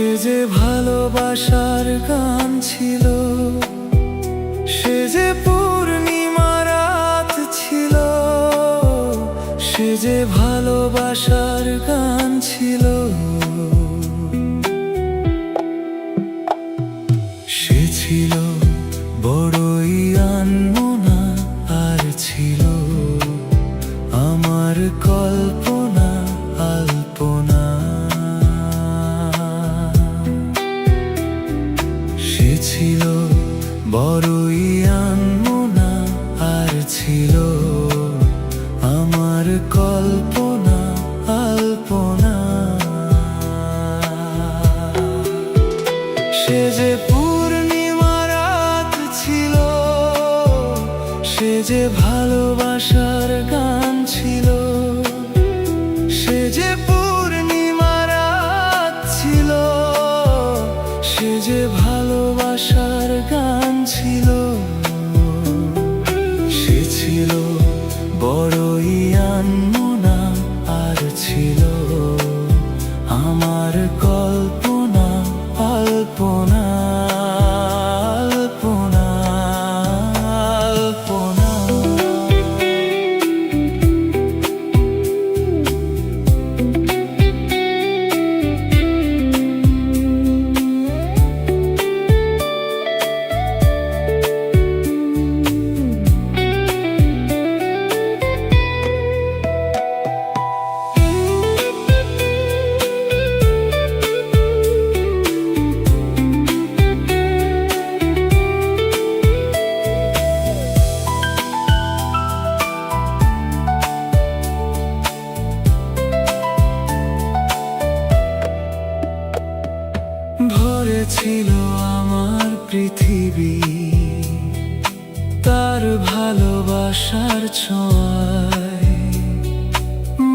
সে যে ভালোবাসার গান ছিল, সে যে পূর্ণিমা রাত ছিল, সে যে ভালোবাসার গান ছিল। সে ছিল বড়ই আনমনা, আর ছিল আমার কল্পনা আল্পনা। সে ছিল বড়ই আনমনা, আর ছিল আমার কল্পনা আল্পনা। সে যে পূর্ণিমা রাত ছিল, সে যে ভালোবাসার গান ছিল। সে যে পূর্ণিমা রাত ছিল, সে যে ভালোবাসার গান ছিল। সে ছিল বড়ই আনমনা, আর ছিল আমার কল্পনা আল্পনা আল্পনা আল্পনা। ভরে ছিল আমার পৃথিবী তার ভালোবাসার ছোঁয়ায়।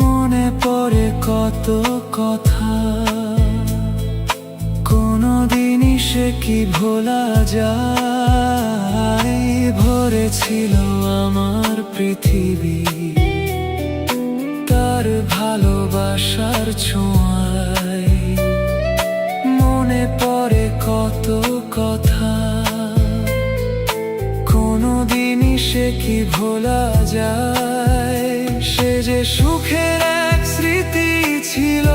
মনে পড়ে কত কথা, কোনদিনই সে কি ভোলা যায়। ভরে ছিল আমার পৃথিবী তার ভালোবাসার ছোঁয়ায়। মনে পড়ে কত কথা, কোনদিনই সে কি ভোলা যায়। সে যে সুখের এক স্মৃতি ছিল,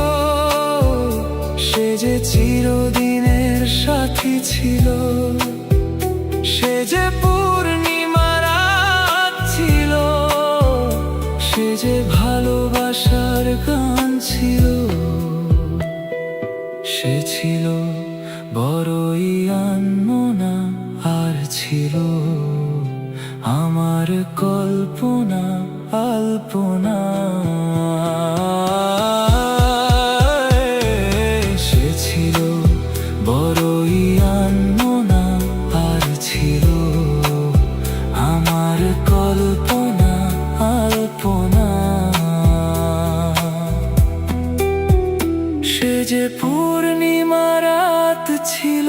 সে যে চিরদিনের সাথী ছিল। সে যে পূর্ণিমা রাত ছিল, সে যে ভালোবাসার গান ছিল। সে ছিল বড়ই আনমনা, আর ছিল আমার কল্পনা আল্পনা। সে ছিল বড়ই আনমনা, আর ছিল আমার কল্পনা আল্পনা। সে যে পূর্ণিমা রাত ছিল,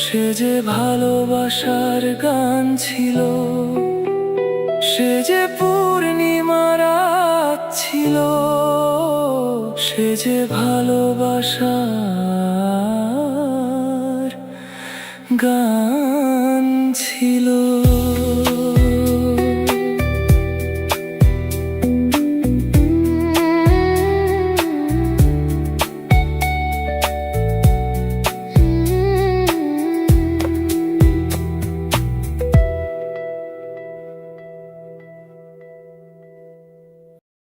সে যে ভালোবাসার গান ছিল। সে যে পূর্ণিমা রাত ছিল, সে যে ভালোবাসার গান ছিল।